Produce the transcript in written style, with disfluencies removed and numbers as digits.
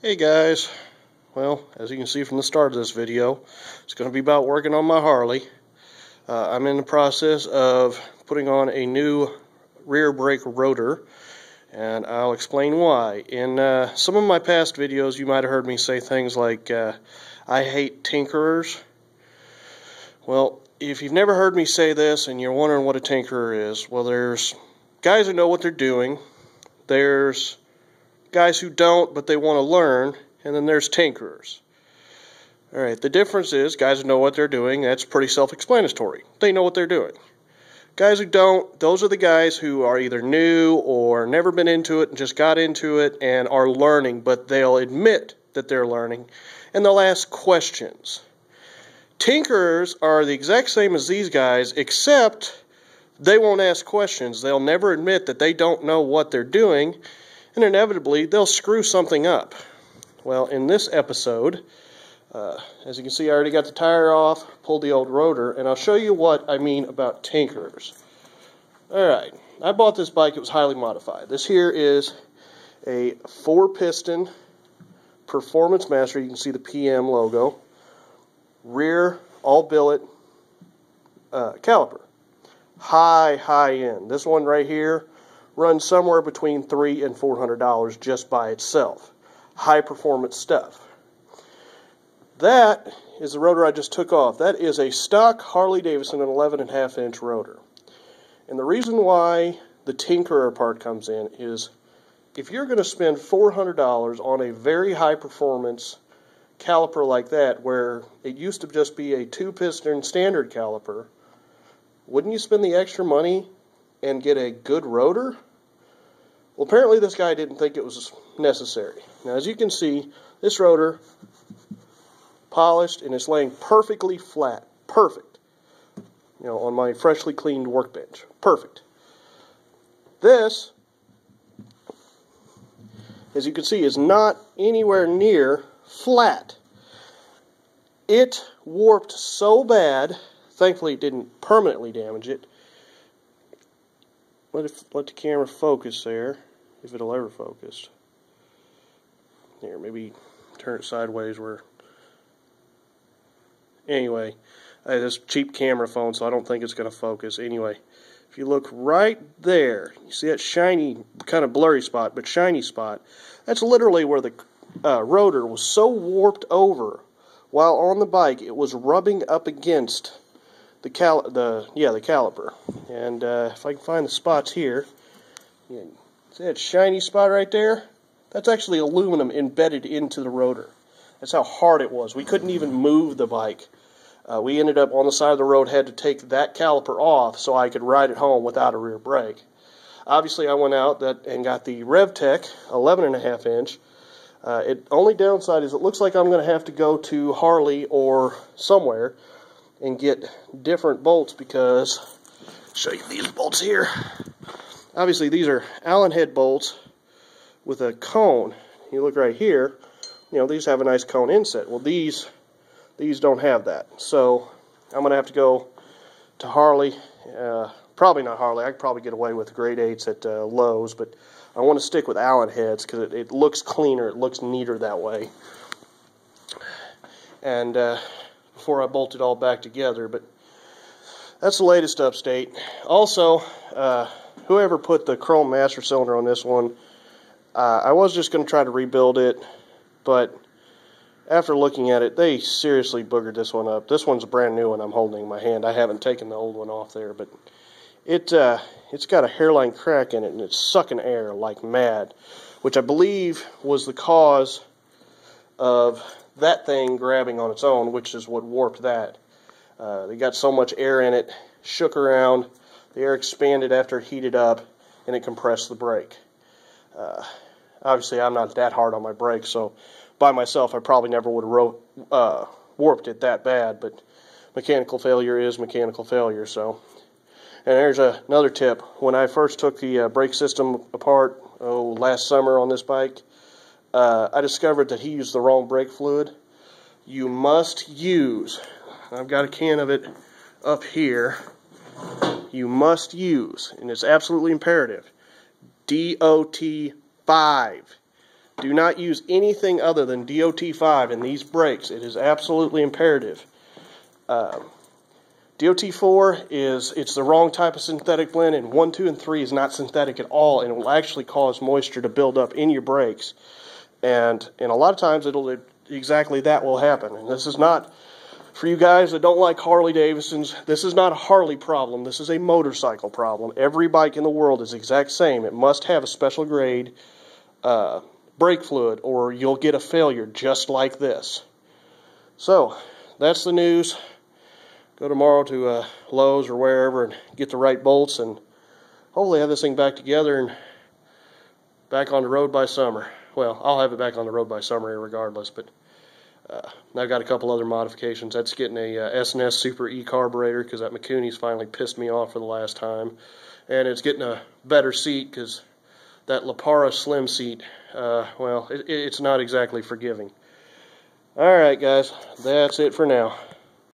Hey guys, well, as you can see from the start of this video, it's going to be about working on my Harley. I'm in the process of putting on a new rear brake rotor, and I'll explain why. In some of my past videos, you might have heard me say things like, I hate tinkerers. Well, if you've never heard me say this and you're wondering what a tinkerer is, well, there's guys who know what they're doing, there's guys who don't, but they want to learn, and then there's tinkerers. Alright, the difference is, guys who know what they're doing, that's pretty self-explanatory. They know what they're doing. Guys who don't, those are the guys who are either new or never been into it and just got into it and are learning, but they'll admit that they're learning, and they'll ask questions. Tinkerers are the exact same as these guys, except they won't ask questions. They'll never admit that they don't know what they're doing, and inevitably they'll screw something up. Well, in this episode, as you can see, I already got the tire off, pulled the old rotor, and I'll show you what I mean about tinkerers. Alright, I bought this bike. It was highly modified. This here is a 4-piston Performance Master. You can see the PM logo. Rear all-billet caliper. High end. This one right here runs somewhere between $300 and $400 just by itself. High performance stuff. That is the rotor I just took off. That is a stock Harley Davidson 11.5-inch rotor. And the reason why the tinkerer part comes in is if you're going to spend $400 on a very high performance caliper like that, where it used to just be a 2-piston standard caliper, wouldn't you spend the extra money and get a good rotor? Well, apparently this guy didn't think it was necessary. Now, as you can see, this rotor, polished, and it's laying perfectly flat. Perfect. You know, on my freshly cleaned workbench. Perfect. This, as you can see, is not anywhere near flat. It warped so bad, thankfully it didn't permanently damage it. Let the camera focus there, if it'll ever focus. Here, maybe turn it sideways where... Anyway, I have this cheap camera phone, so I don't think it's going to focus. Anyway, if you look right there, you see that shiny, kind of blurry spot, but shiny spot? That's literally where the rotor was so warped over while on the bike, it was rubbing up against the caliper. And if I can find the spots here, see that shiny spot right there? That's actually aluminum embedded into the rotor. That's how hard it was. We couldn't even move the bike. We ended up on the side of the road, had to take that caliper off so I could ride it home without a rear brake. Obviously, I went out and got the RevTech 11.5-inch. It only downside is it looks like I'm going to have to go to Harley or somewhere and get different bolts, because I'll show you these bolts here. Obviously, these are Allen head bolts with a cone. You look right here, you know, these have a nice cone inset. Well, these don't have that. So I'm going to have to go to Harley. Probably not Harley. I could probably get away with grade 8s at Lowe's, but I want to stick with Allen heads because it looks cleaner. It looks neater that way. And before I bolt it all back together, but that's the latest update. Also, whoever put the chrome master cylinder on this one, I was just going to try to rebuild it, but after looking at it, they seriously boogered this one up. This one's a brand new one I'm holding in my hand. I haven't taken the old one off there, but it's got a hairline crack in it, and it's sucking air like mad, which I believe was the cause of that thing grabbing on its own, which is what warped that. They got so much air in it, shook around, the air expanded after it heated up, and it compressed the brake. Obviously, I'm not that hard on my brakes, so by myself I probably never would have warped it that bad, but mechanical failure is mechanical failure. So, and there's another tip. When I first took the brake system apart last summer on this bike, I discovered that he used the wrong brake fluid. You must use, I've got a can of it up here, you must use, and it's absolutely imperative, DOT 5. Do not use anything other than DOT5 in these brakes. It is absolutely imperative. DOT4 it's the wrong type of synthetic blend, and 1, 2, and 3 is not synthetic at all, and it will actually cause moisture to build up in your brakes. And a lot of times exactly that will happen. And this is not, for you guys that don't like Harley Davidsons, this is not a Harley problem. This is a motorcycle problem. Every bike in the world is the exact same. It must have a special grade brake fluid, or you'll get a failure just like this. So, that's the news. Go tomorrow to Lowe's or wherever and get the right bolts, and hopefully have this thing back together and back on the road by summer. Well, I'll have it back on the road by summer regardless, but I've got a couple other modifications. That's getting a S&S Super E carburetor, because that Mikuni's finally pissed me off for the last time. And it's getting a better seat, because that Lapara Slim seat, well, it's not exactly forgiving. Alright guys, that's it for now.